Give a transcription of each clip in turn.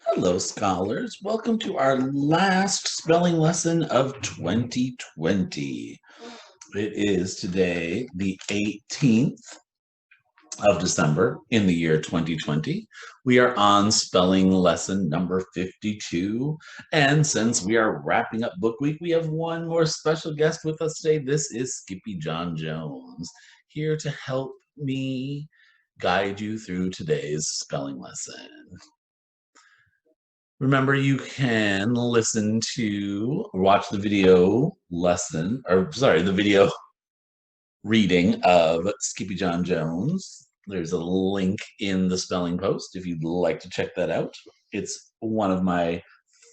Hello, scholars. Welcome to our last spelling lesson of 2020. It is today the 18th of December in the year 2020. We are on spelling lesson number 52. And since we are wrapping up book week, we have one more special guest with us today. This is Skippy John Jones, here to help me guide you through today's spelling lesson. Remember, you can listen to or watch the video lesson, or sorry, the video reading of Skippy John Jones. There's a link in the spelling post if you'd like to check that out. It's one of my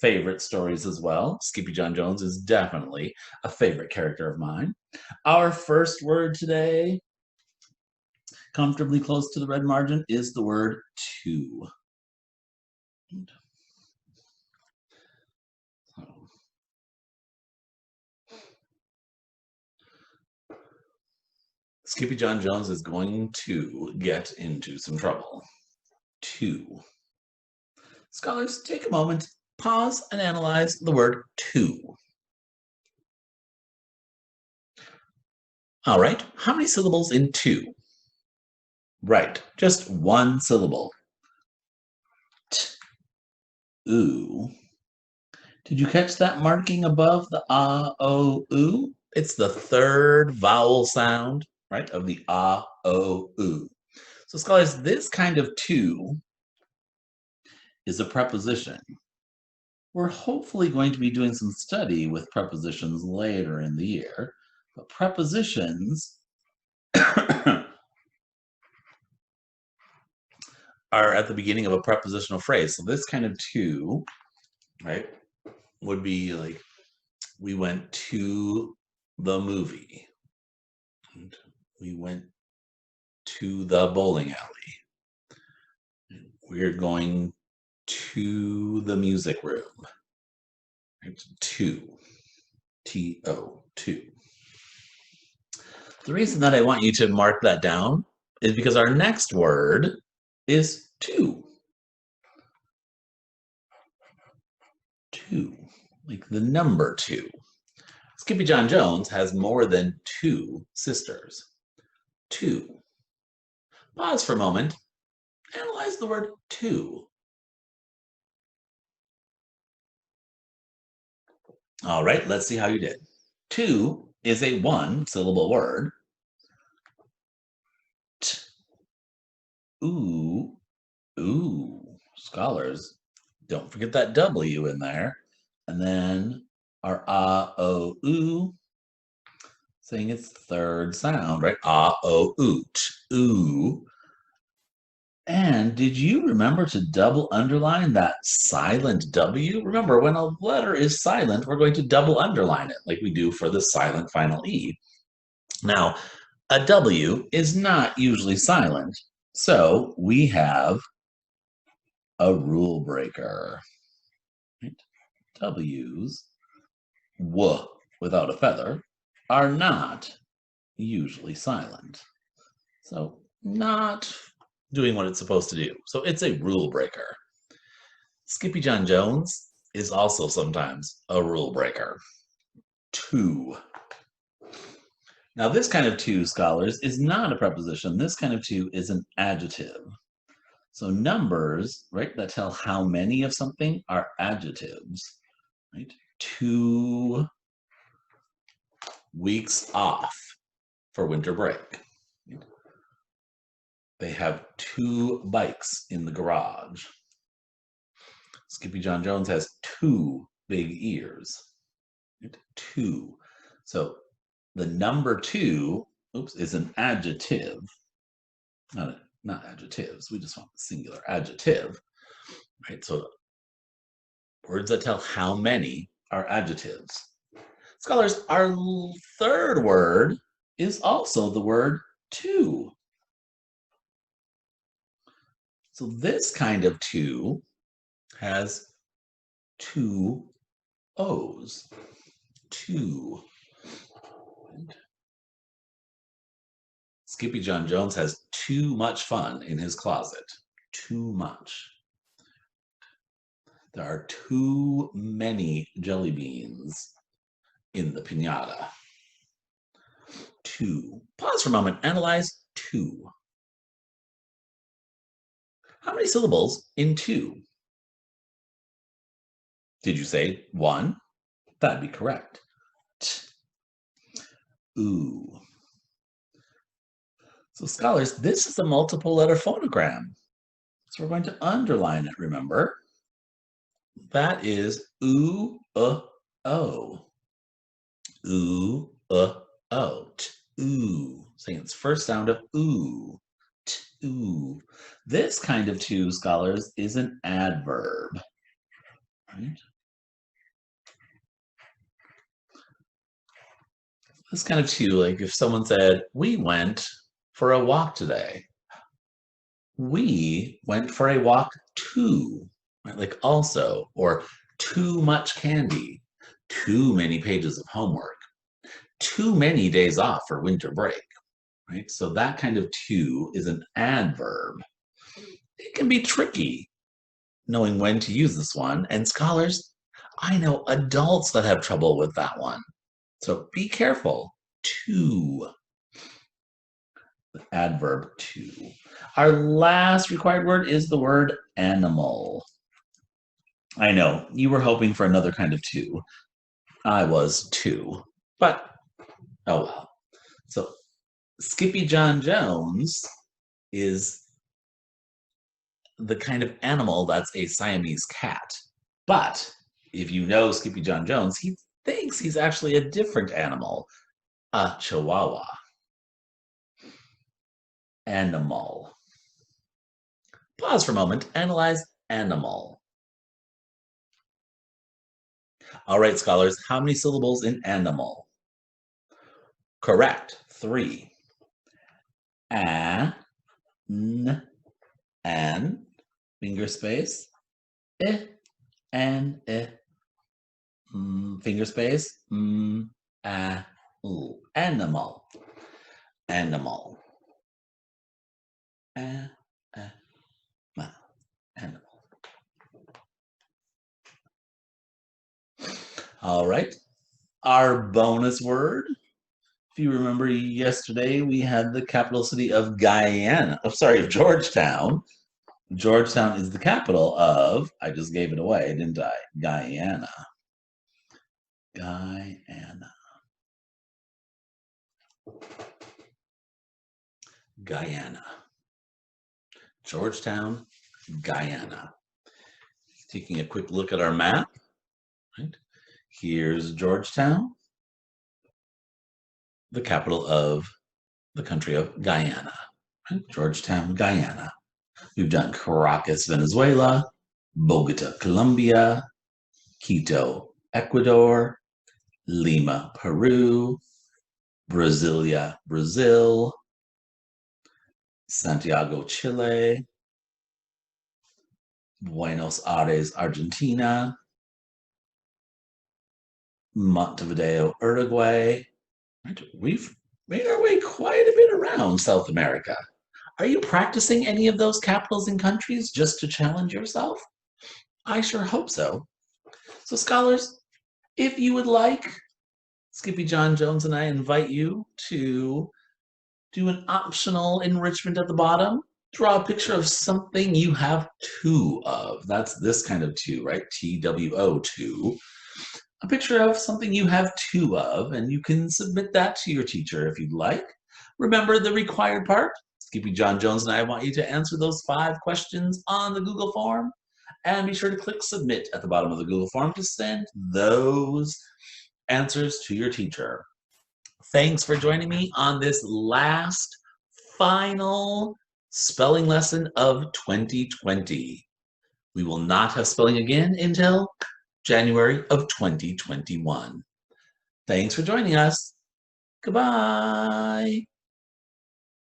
favorite stories as well. Skippy John Jones is definitely a favorite character of mine. Our first word today, comfortably close to the red margin, is the word to. Skippy John Jones is going to get into some trouble. To. Scholars, take a moment, pause, and analyze the word to. All right, how many syllables in to? Right, just one syllable. T. Ooh. Did you catch that marking above the o, oo? It's the third vowel sound, right, of the o, oo. So scholars, this kind of to is a preposition. We're hopefully going to be doing some study with prepositions later in the year, but prepositions are at the beginning of a prepositional phrase. So this kind of to, right, would be like, we went to the movie. And we went to the bowling alley. We're going to the music room. Right? To. T-O. To. The reason that I want you to mark that down is because our next word is two. Two, like the number two. Skippy John Jones has more than two sisters. Two. Pause for a moment. Analyze the word two. All right, let's see how you did. Two is a one-syllable word. T. Ooh. Ooh. Scholars, don't forget that W in there. And then our o, oo, saying its third sound, right? O, oot, ooh. And did you remember to double underline that silent W? Remember, when a letter is silent, we're going to double underline it like we do for the silent final E. Now, a W is not usually silent, so we have a rule breaker. Right? W's, w without a feather, are not usually silent. So not doing what it's supposed to do. So it's a rule breaker. Skippy John Jones is also sometimes a rule breaker. To. Now this kind of to, scholars, is not a preposition. This kind of to is an adjective. So numbers, right, that tell how many of something are adjectives, right? 2 weeks off for winter break. They have 2 bikes in the garage. Skippy John Jones has 2 big ears. Right? 2. So the number 2, oops, is an adjective. Not adjectives. We just want the singular adjective. Right? So words that tell how many are adjectives. Scholars, our third word is also the word to. So this kind of to has 2 O's. To. Skippy John Jones has too much fun in his closet. Too much. There are too many jelly beans in the piñata. 2. Pause for a moment. Analyze 2. How many syllables in 2? Did you say 1? That'd be correct. T. Ooh. So scholars, this is a multiple letter phonogram. So we're going to underline it, remember? That is oo, o. Ooh, o. Ooh. Saying its first sound of ooh. Ooh. This kind of to, scholars, is an adverb. Right? This kind of to, like if someone said, we went for a walk today. We went for a walk too, right? Like also, or too much candy, too many pages of homework, too many days off for winter break, right? So that kind of to is an adverb. It can be tricky knowing when to use this one. And scholars, I know adults that have trouble with that one. So be careful. To. The adverb to. Our last required word is the word animal. I know, you were hoping for another kind of to. I was too, but oh well. So Skippy John Jones is the kind of animal that's a Siamese cat. But if you know Skippy John Jones, he thinks he's actually a different animal, a chihuahua. Animal. Pause for a moment, analyze animal. All right, scholars, how many syllables in animal? Correct, 3. A, n, an, finger space, I, an, I, finger space, a, u. Animal, animal. A, animal. All right, our bonus word. If you remember yesterday, we had the capital city of Georgetown. Georgetown is the capital of, I just gave it away, didn't I? Guyana. Guyana. Guyana. Georgetown, Guyana. Taking a quick look at our map. Right? Here's Georgetown, the capital of the country of Guyana. Right? Georgetown, Guyana. We've done Caracas, Venezuela, Bogota, Colombia, Quito, Ecuador, Lima, Peru, Brasilia, Brazil, Santiago, Chile, Buenos Aires, Argentina, Montevideo, Uruguay. We've made our way quite a bit around South America. Are you practicing any of those capitals and countries just to challenge yourself? I sure hope so. So scholars, if you would like, Skippy John Jones and I invite you to do an optional enrichment at the bottom. Draw a picture of something you have two of. That's this kind of two, right? TWO, two. A picture of something you have two of, and you can submit that to your teacher if you'd like. Remember the required part? Skippy John Jones and I want you to answer those 5 questions on the Google form. And be sure to click submit at the bottom of the Google form to send those answers to your teacher. Thanks for joining me on this last, final spelling lesson of 2020. We will not have spelling again until January of 2021. Thanks for joining us. Goodbye.